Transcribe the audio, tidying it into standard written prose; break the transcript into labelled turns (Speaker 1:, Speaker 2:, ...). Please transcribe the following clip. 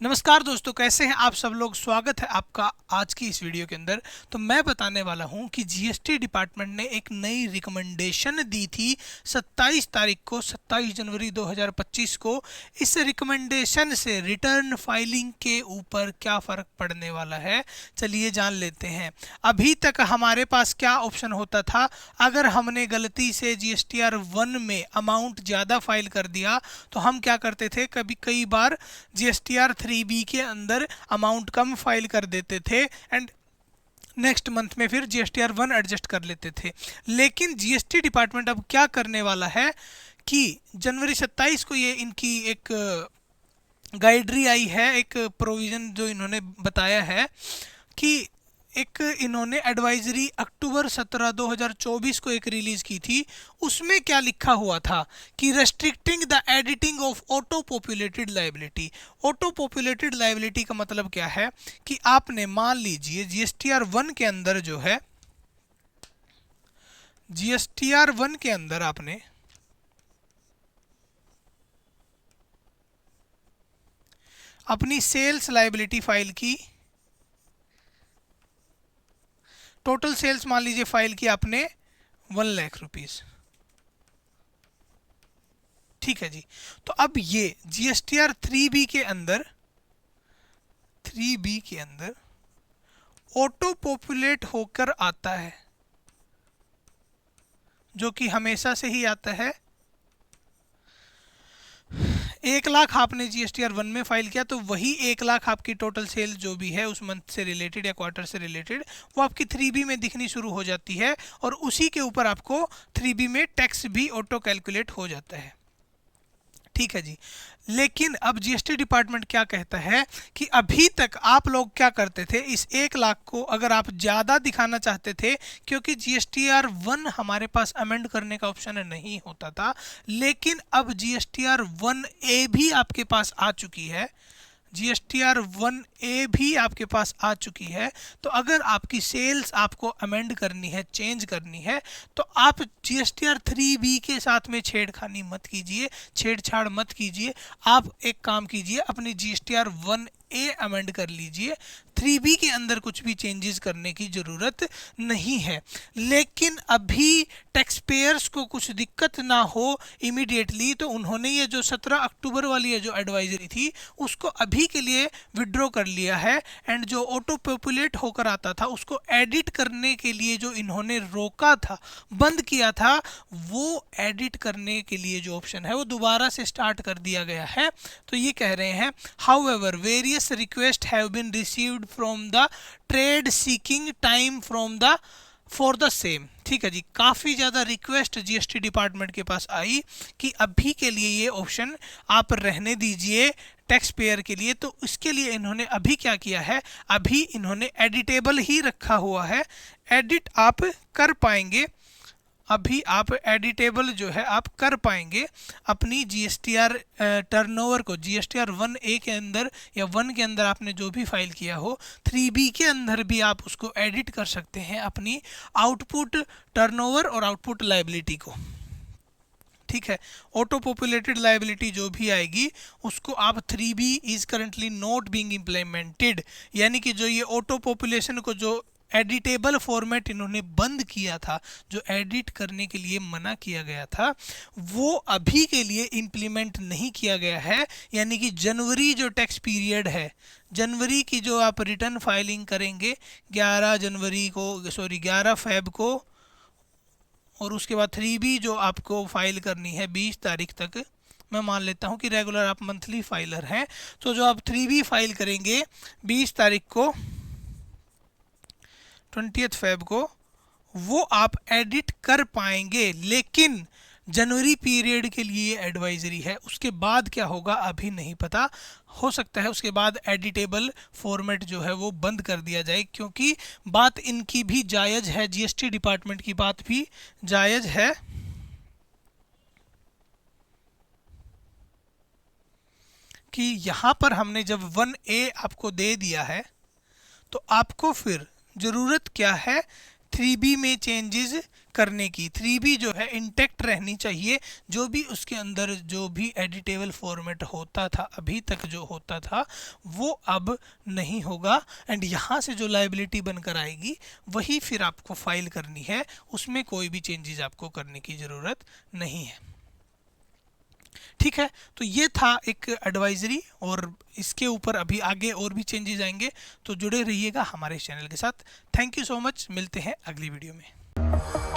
Speaker 1: नमस्कार दोस्तों, कैसे हैं आप सब लोग। स्वागत है आपका आज की इस वीडियो के अंदर। तो मैं बताने वाला हूं कि जीएसटी डिपार्टमेंट ने एक नई रिकमेंडेशन दी थी 27 तारीख को, 27 जनवरी 2025 को। इस रिकमेंडेशन से रिटर्न फाइलिंग के ऊपर क्या फ़र्क पड़ने वाला है, चलिए जान लेते हैं। अभी तक हमारे पास क्या ऑप्शन होता था, अगर हमने गलती से जीएसटीआर 1 में अमाउंट ज़्यादा फाइल कर दिया तो हम क्या करते थे, कई बार जीएसटीआर 3B के अंदर अमाउंट कम फाइल कर देते थे एंड नेक्स्ट मंथ में फिर जीएसटीआर 1 एडजस्ट कर लेते थे। लेकिन जीएसटी डिपार्टमेंट अब क्या करने वाला है कि जनवरी 27 को ये इनकी एक गाइडरी आई है, एक प्रोविज़न जो इन्होंने बताया है कि एक इन्होंने एडवाइजरी अक्टूबर 17 2024 को एक रिलीज की थी। उसमें क्या लिखा हुआ था कि restricting the editing of auto populated liability. Auto populated liability का मतलब क्या है कि आपने मान लीजिए जीएसटीआर 1 के अंदर जो है, जीएसटीआर 1 के अंदर आपने अपनी सेल्स लाइबिलिटी फाइल की, टोटल सेल्स मान लीजिए फाइल की आपने 1,00,000 रुपीज़। ठीक है जी। तो अब ये जीएसटीआर 3B के अंदर, 3B के अंदर ऑटो पॉपुलेट होकर आता है, जो कि हमेशा से ही आता है। 1,00,000 आपने जीएसटीआर 1 में फाइल किया तो वही 1,00,000 आपकी टोटल सेल जो भी है उस मंथ से रिलेटेड या क्वार्टर से रिलेटेड, वो आपकी 3B में दिखनी शुरू हो जाती है और उसी के ऊपर आपको 3B में टैक्स भी ऑटो कैलकुलेट हो जाता है। ठीक है जी। लेकिन अब जीएसटी डिपार्टमेंट क्या कहता है कि अभी तक आप लोग क्या करते थे, इस 1,00,000 को अगर आप ज़्यादा दिखाना चाहते थे, क्योंकि जीएसटीआर 1 हमारे पास अमेंड करने का ऑप्शन नहीं होता था, लेकिन अब जीएसटीआर 1A भी आपके पास आ चुकी है। जीएसटीआर 1A भी आपके पास आ चुकी है। तो अगर आपकी सेल्स आपको अमेंड करनी है, चेंज करनी है, तो आप जीएसटीआर 3B के साथ में छेड़खानी मत कीजिए, छेड़छाड़ मत कीजिए। आप एक काम कीजिए, अपनी जीएसटीआर 1A अमेंड कर लीजिए। 3B के अंदर कुछ भी चेंजेस करने की ज़रूरत नहीं है। लेकिन अभी टैक्स पेयर्स को कुछ दिक्कत ना हो इमीडिएटली, तो उन्होंने ये जो 17 अक्टूबर वाली ये जो एडवाइजरी थी उसको अभी के लिए विड्रॉ कर लिया है। एंड जो ऑटो पॉपुलेट होकर आता था उसको एडिट करने के लिए जो इन्होंने रोका था, बंद किया था, वो एडिट करने के लिए जो ऑप्शन है वो दोबारा से स्टार्ट कर दिया गया है। तो ये कह रहे हैं, however various request have been received from the trade seeking time from the for the same. ठीक है जी। काफ़ी ज़्यादा रिक्वेस्ट जीएसटी डिपार्टमेंट के पास आई कि अभी के लिए ये ऑप्शन आप रहने दीजिए टैक्स पेयर के लिए। तो इसके लिए इन्होंने अभी क्या किया है, अभी इन्होंने एडिटेबल ही रखा हुआ है, एडिट आप कर पाएंगे। अभी आप एडिटेबल जो है आप कर पाएंगे अपनी जीएसटीआर टर्नओवर को। जीएसटीआर 1A के अंदर या 1 के अंदर आपने जो भी फाइल किया हो, 3B के अंदर भी आप उसको एडिट कर सकते हैं अपनी आउटपुट टर्नओवर और आउटपुट लाइबिलिटी को। ठीक है। ऑटो पॉपुलेटेड लाइबिलिटी जो भी आएगी उसको आप 3B is currently not being implemented, यानी कि जो ये ऑटो पॉपुलेशन को जो एडिटेबल फॉर्मेट इन्होंने बंद किया था, जो एडिट करने के लिए मना किया गया था, वो अभी के लिए इम्प्लीमेंट नहीं किया गया है। यानी कि जनवरी जो टैक्स पीरियड है, जनवरी की जो आप रिटर्न फाइलिंग करेंगे 11 जनवरी को, सॉरी 11 फेब को, और उसके बाद 3B जो आपको फाइल करनी है 20 तारीख तक। मैं मान लेता हूँ कि रेगुलर आप मंथली फाइलर हैं, तो जो आप 3B फाइल करेंगे 20 तारीख को, 20 फेब को, वो आप एडिट कर पाएंगे। लेकिन जनवरी पीरियड के लिए एडवाइजरी है, उसके बाद क्या होगा अभी नहीं पता। हो सकता है उसके बाद एडिटेबल फॉर्मेट जो है वो बंद कर दिया जाए, क्योंकि बात इनकी भी जायज़ है, जीएसटी डिपार्टमेंट की बात भी जायज़ है कि यहाँ पर हमने जब 1A आपको दे दिया है तो आपको फिर ज़रूरत क्या है 3B में चेंजेस करने की। 3B जो है इंटेक्ट रहनी चाहिए, जो भी उसके अंदर जो भी एडिटेबल फॉर्मेट होता था अभी तक जो होता था वो अब नहीं होगा। एंड यहाँ से जो लायबिलिटी बनकर आएगी वही फिर आपको फाइल करनी है, उसमें कोई भी चेंजेस आपको करने की ज़रूरत नहीं है। ठीक है, तो ये था एक एडवाइजरी, और इसके ऊपर अभी आगे और भी चेंजेस आएंगे, तो जुड़े रहिएगा हमारे चैनल के साथ। थैंक यू सो मच, मिलते हैं अगली वीडियो में।